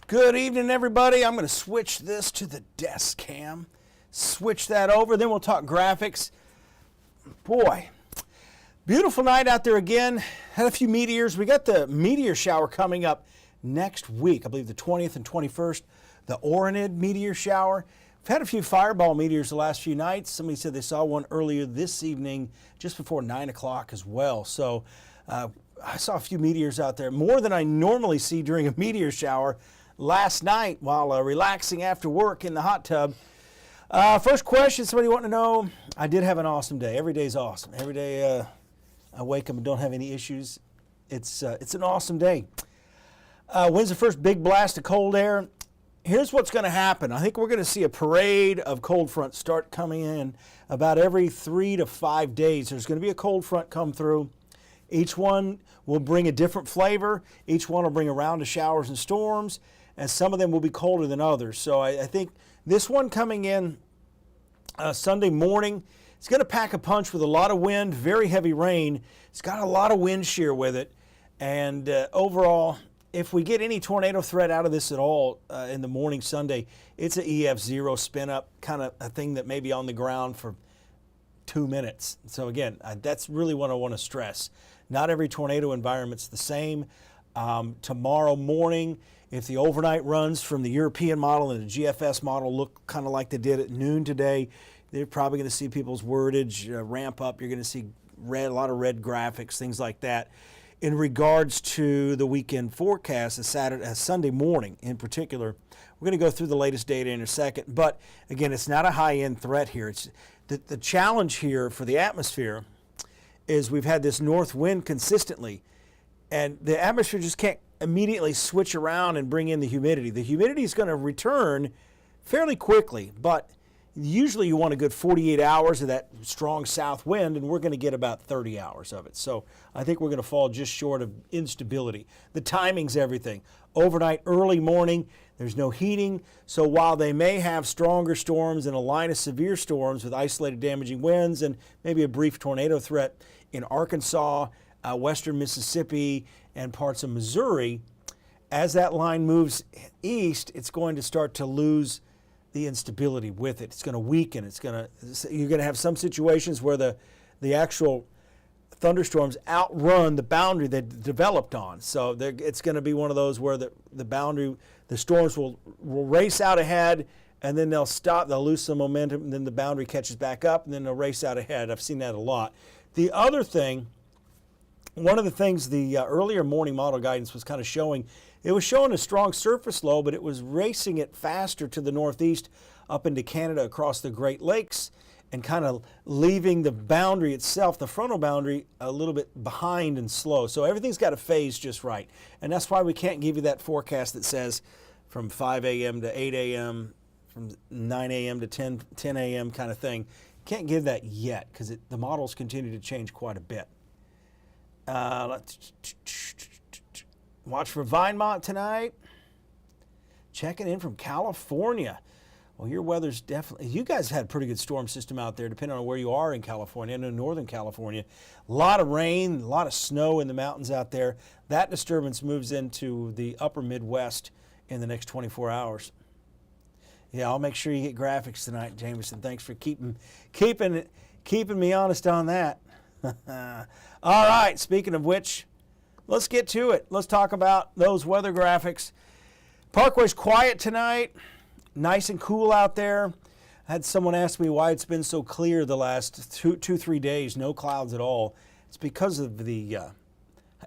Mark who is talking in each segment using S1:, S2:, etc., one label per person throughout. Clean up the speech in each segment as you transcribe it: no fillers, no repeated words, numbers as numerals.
S1: Good evening, everybody. I'm going to switch this to the desk cam. Switch that over, then we'll talk graphics. Boy, beautiful night out there again. Had a few meteors. We got the meteor shower coming up next week. I believe the 20th and 21st, the Oronid meteor shower. We've had a few fireball meteors the last few nights. Somebody said they saw one earlier this evening, just before 9 o'clock as well. So I saw a few meteors out there, more than I normally see during a meteor shower last night while relaxing after work in the hot tub. First question, somebody wanting to know, I did have an awesome day. Every day's awesome. Every day I wake up and don't have any issues. It's an awesome day. When's the first big blast of cold air? Here's what's going to happen. I think we're going to see a parade of cold fronts start coming in about every 3 to 5 days. There's going to be a cold front come through. Each one will bring a different flavor. Each one will bring a round of showers and storms, and some of them will be colder than others. So I think this one coming in Sunday morning, it's going to pack a punch with a lot of wind, very heavy rain. It's got a lot of wind shear with it. And overall, if we get any tornado threat out of this at all in the morning Sunday, it's an EF0 spin up, kind of a thing that may be on the ground for 2 minutes. So again, that's really what I want to stress. Not every tornado environment's the same. Tomorrow morning, if the overnight runs from the European model and the GFS model look kind of like they did at noon today, they're probably going to see people's wordage ramp up. You're going to see a lot of red graphics, things like that. In regards to the weekend forecast, Sunday morning in particular, we're going to go through the latest data in a second. But again, it's not a high-end threat here. It's the challenge here for the atmosphere is we've had this north wind consistently, and the atmosphere just can't immediately switch around and bring in the humidity. The humidity is going to return fairly quickly, but usually you want a good 48 hours of that strong south wind, and we're going to get about 30 hours of it. So I think we're going to fall just short of instability. The timing's everything. Overnight, early morning, there's no heating. So while they may have stronger storms and a line of severe storms with isolated damaging winds and maybe a brief tornado threat in Arkansas, western Mississippi, and parts of Missouri, as that line moves east, it's going to start to lose the instability with it. It's going to weaken. You're going to have some situations where the actual thunderstorms outrun the boundary they developed on. So it's going to be one of those where the storms will race out ahead, and then they'll stop, they'll lose some momentum, and then the boundary catches back up, and then they'll race out ahead. I've seen that a lot. The other thing, one of the things the earlier morning model guidance was kind of showing, it was showing a strong surface low, but it was racing it faster to the northeast up into Canada across the Great Lakes and kind of leaving the boundary itself, the frontal boundary, a little bit behind and slow. So everything's got to phase just right. And that's why we can't give you that forecast that says from 5 a.m. to 8 a.m., from 9 a.m. to 10 a.m. kind of thing. Can't give that yet because the models continue to change quite a bit. Let's watch for Vinemont tonight. Checking in from California. Well, your weather's definitely, you guys had a pretty good storm system out there, depending on where you are in California. I know Northern California, a lot of rain, a lot of snow in the mountains out there. That disturbance moves into the upper Midwest in the next 24 hours. Yeah, I'll make sure you get graphics tonight, Jameson. Thanks for keeping me honest on that. All right, speaking of which, let's get to it. Let's talk about those weather graphics. Parkway's quiet tonight. Nice and cool out there. I had someone ask me why it's been so clear the last 3 days, no clouds at all. It's because of the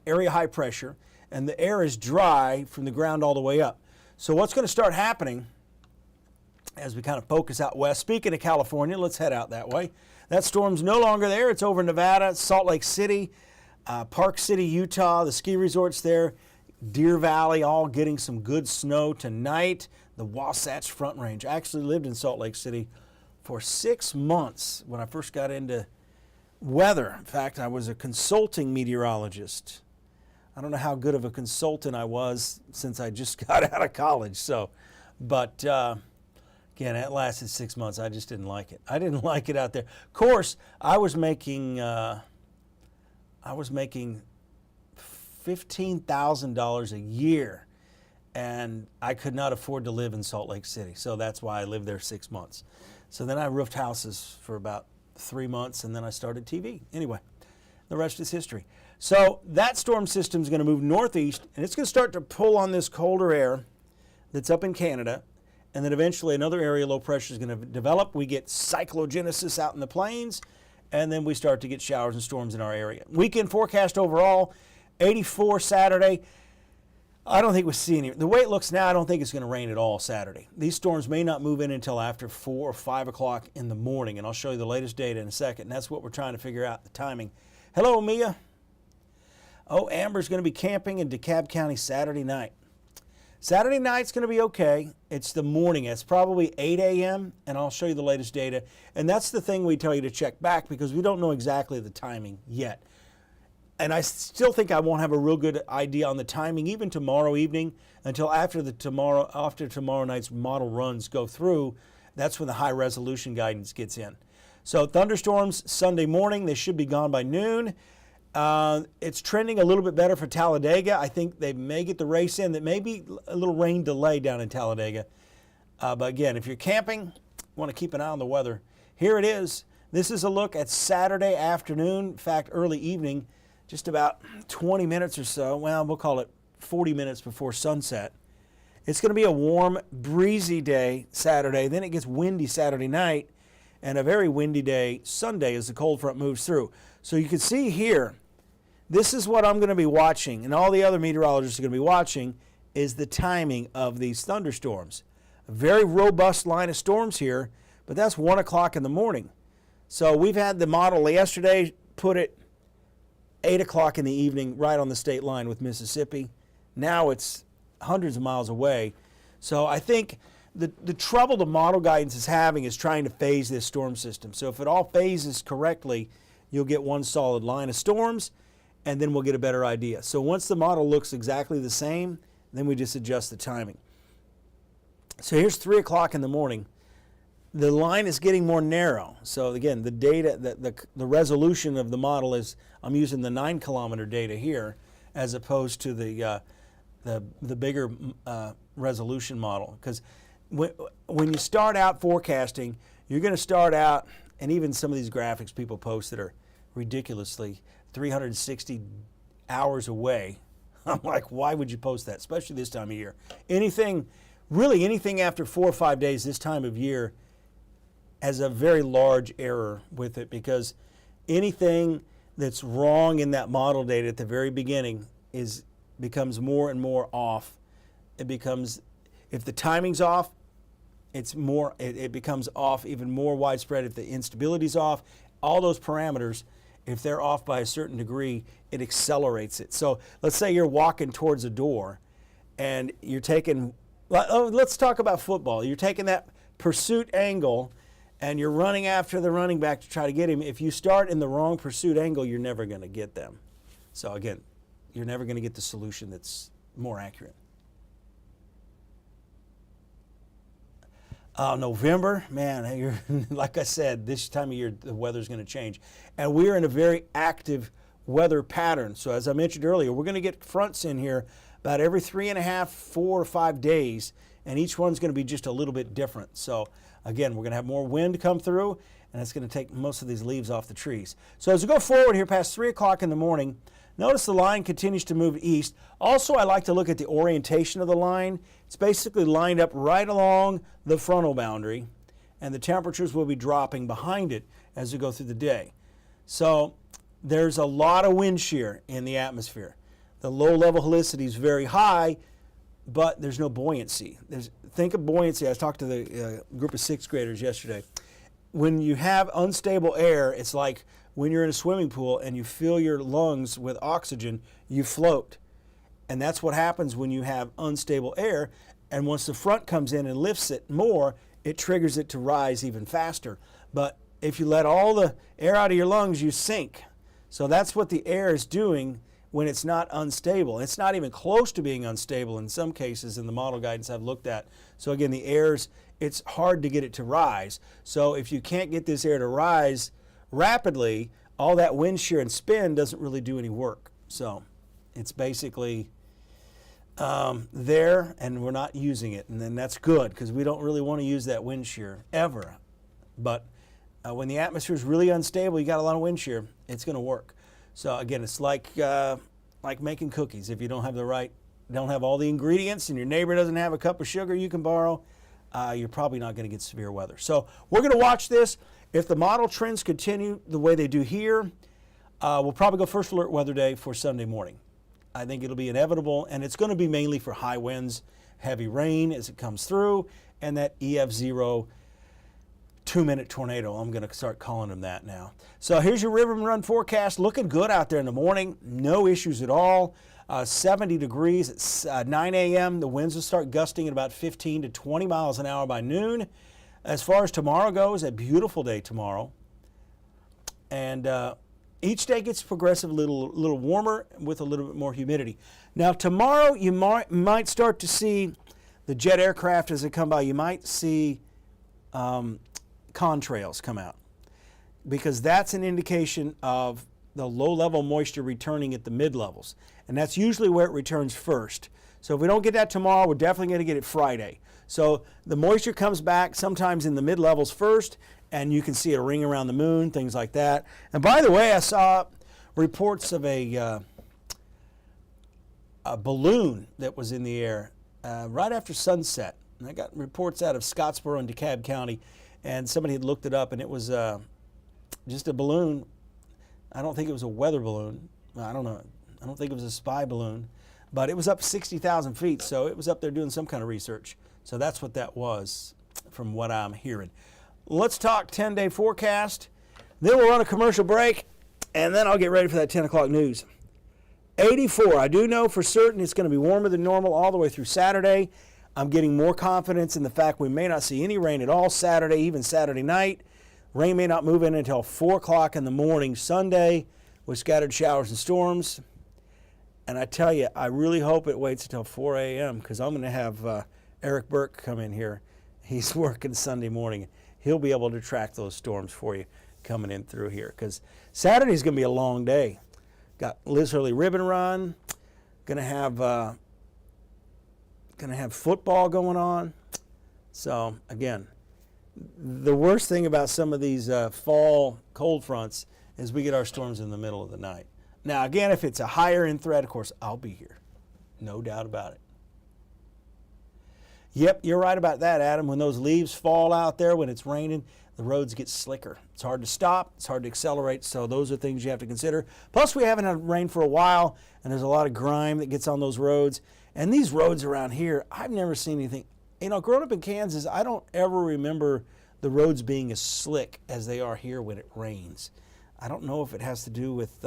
S1: area high pressure, and the air is dry from the ground all the way up. So what's going to start happening as we kind of focus out west, speaking of California, let's head out that way. That storm's no longer there. It's over in Nevada, Salt Lake City, Park City, Utah, the ski resorts there, Deer Valley, all getting some good snow tonight. The Wasatch Front Range. I actually lived in Salt Lake City for 6 months when I first got into weather. In fact, I was a consulting meteorologist. I don't know how good of a consultant I was since I just got out of college. But again, that lasted 6 months. I just didn't like it. I didn't like it out there. Of course, I was making $15,000 a year and I could not afford to live in Salt Lake City. So that's why I lived there 6 months. So then I roofed houses for about 3 months, and then I started TV. Anyway, the rest is history. So that storm system is going to move northeast, and it's going to start to pull on this colder air that's up in Canada, and then eventually another area low pressure is going to develop. We get cyclogenesis out in the plains, and then we start to get showers and storms in our area. Weekend forecast overall, 84 Saturday. I don't think we'll see any. The way it looks now, I don't think it's going to rain at all Saturday. These storms may not move in until after 4 or 5 o'clock in the morning, and I'll show you the latest data in a second, and that's what we're trying to figure out, the timing. Hello, Mia. Oh, Amber's going to be camping in DeKalb County Saturday night. Saturday night's going to be okay. It's the morning. It's probably 8 a.m., and I'll show you the latest data. And that's the thing we tell you to check back because we don't know exactly the timing yet. And I still think I won't have a real good idea on the timing even tomorrow evening until after tomorrow night's model runs go through. That's when the high resolution guidance gets in. So thunderstorms Sunday morning, they should be gone by noon. It's trending a little bit better for Talladega. I think they may get the race in. That may be a little rain delay down in Talladega. But again, if you're camping, you want to keep an eye on the weather. Here it is. This is a look at Saturday afternoon, in fact, early evening, just about 20 minutes or so. Well, we'll call it 40 minutes before sunset. It's going to be a warm, breezy day Saturday. Then it gets windy Saturday night, and a very windy day Sunday as the cold front moves through. So you can see here, this is what I'm going to be watching, and all the other meteorologists are going to be watching, is the timing of these thunderstorms. A very robust line of storms here, but that's 1 o'clock in the morning. So we've had the model yesterday put it 8 o'clock in the evening right on the state line with Mississippi. Now it's hundreds of miles away. So I think the trouble the model guidance is having is trying to phase this storm system. So if it all phases correctly, you'll get one solid line of storms, and then we'll get a better idea. So once the model looks exactly the same, then we just adjust the timing. So here's 3 o'clock in the morning. The line is getting more narrow. So again, the data, the resolution of the model is, I'm using the 9-kilometer data here as opposed to the bigger resolution model. Because when you start out forecasting, you're going to start out, and even some of these graphics people post that are ridiculously 360 hours away. I'm like, why would you post that, especially this time of year? Really anything after 4 or 5 days this time of year has a very large error with it, because anything that's wrong in that model data at the very beginning becomes more and more off. It becomes, if the timing's off, it becomes off even more widespread. If the instability's off, all those parameters, if they're off by a certain degree, it accelerates it. So let's say you're walking towards a door and you're taking, let's talk about football. You're taking that pursuit angle and you're running after the running back to try to get him. If you start in the wrong pursuit angle, you're never going to get them. So again, you're never going to get the solution that's more accurate. November, man, like I said, this time of year, the weather's going to change. And we're in a very active weather pattern. So as I mentioned earlier, we're going to get fronts in here about every 3.5, 4 or 5 days, and each one's going to be just a little bit different. So again, we're going to have more wind come through, and it's going to take most of these leaves off the trees. So as we go forward here past 3 o'clock in the morning, notice the line continues to move east. Also, I like to look at the orientation of the line. It's basically lined up right along the frontal boundary, and the temperatures will be dropping behind it as we go through the day. So there's a lot of wind shear in the atmosphere. The low-level helicity is very high, but there's no buoyancy. Think of buoyancy. I talked to the group of 6th graders yesterday. When you have unstable air, it's like when you're in a swimming pool and you fill your lungs with oxygen, you float. And that's what happens when you have unstable air. And once the front comes in and lifts it more, it triggers it to rise even faster. But if you let all the air out of your lungs, you sink. So that's what the air is doing when it's not unstable. It's not even close to being unstable in some cases in the model guidance I've looked at. So again, it's hard to get it to rise. So if you can't get this air to rise rapidly, all that wind shear and spin doesn't really do any work. So it's basically there, and we're not using it. And then that's good, because we don't really want to use that wind shear ever. But when the atmosphere is really unstable, you got a lot of wind shear, it's going to work. So again, it's like making cookies. If you don't have all the ingredients, and your neighbor doesn't have a cup of sugar you can borrow, you're probably not going to get severe weather. So we're going to watch this. If the model trends continue the way they do here, we'll probably go first alert weather day for Sunday morning. I think it'll be inevitable, and it's going to be mainly for high winds, heavy rain as it comes through, and that EF0 2-minute tornado. I'm going to start calling them that now. So here's your river and run forecast. Looking good out there in the morning. No issues at all. 70 degrees at 9 a.m. The winds will start gusting at about 15 to 20 miles an hour by noon. As far as tomorrow goes, a beautiful day tomorrow. And each day gets progressively a little warmer with a little bit more humidity. Now tomorrow you might start to see the jet aircraft as they come by. You might see contrails come out, because that's an indication of the low-level moisture returning at the mid-levels. And that's usually where it returns first. So if we don't get that tomorrow, we're definitely going to get it Friday. So the moisture comes back sometimes in the mid-levels first, and you can see a ring around the moon, things like that. And by the way, I saw reports of a balloon that was in the air right after sunset. And I got reports out of Scottsboro and DeKalb County, and somebody had looked it up, and it was just a balloon. I don't think it was a weather balloon. I don't know. I don't think it was a spy balloon, but it was up 60,000 feet, so it was up there doing some kind of research. So that's what that was from what I'm hearing. Let's talk 10-day forecast. Then we'll run a commercial break, and then I'll get ready for that 10 o'clock news. 84. I do know for certain it's going to be warmer than normal all the way through Saturday. I'm getting more confidence in the fact we may not see any rain at all Saturday, even Saturday night. Rain may not move in until 4 o'clock in the morning Sunday with scattered showers and storms. And I tell you, I really hope it waits until 4 a.m. because I'm going to have Eric Burke come in here. He's working Sunday morning. He'll be able to track those storms for you coming in through here, because Saturday's going to be a long day. Got Liz Hurley ribbon run. Going to have football going on. So again, the worst thing about some of these fall cold fronts is we get our storms in the middle of the night. Now again, if it's a higher end threat, of course, I'll be here. No doubt about it. Yep, you're right about that, Adam. When those leaves fall out there, when it's raining, the roads get slicker. It's hard to stop. It's hard to accelerate. So those are things you have to consider. Plus, we haven't had rain for a while, and there's a lot of grime that gets on those roads. And these roads around here, I've never seen anything. You know, growing up in Kansas, I don't ever remember the roads being as slick as they are here when it rains. I don't know if it has to do with,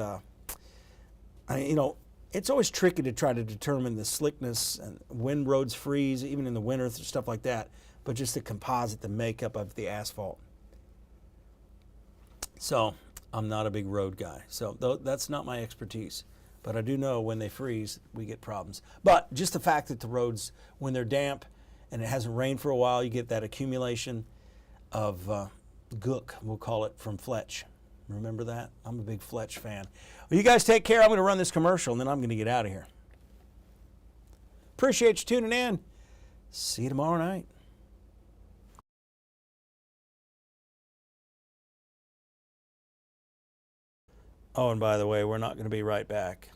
S1: you know, it's always tricky to try to determine the slickness and when roads freeze, even in the winter, stuff like that, but just the composite, the makeup of the asphalt. So I'm not a big road guy, so that's not my expertise. But I do know when they freeze, we get problems. But just the fact that the roads, when they're damp and it hasn't rained for a while, you get that accumulation of gook, we'll call it, from Fletch. Remember that? I'm a big Fletch fan. Well, you guys take care. I'm going to run this commercial, and then I'm going to get out of here. Appreciate you tuning in. See you tomorrow night. Oh, and by the way, we're not going to be right back.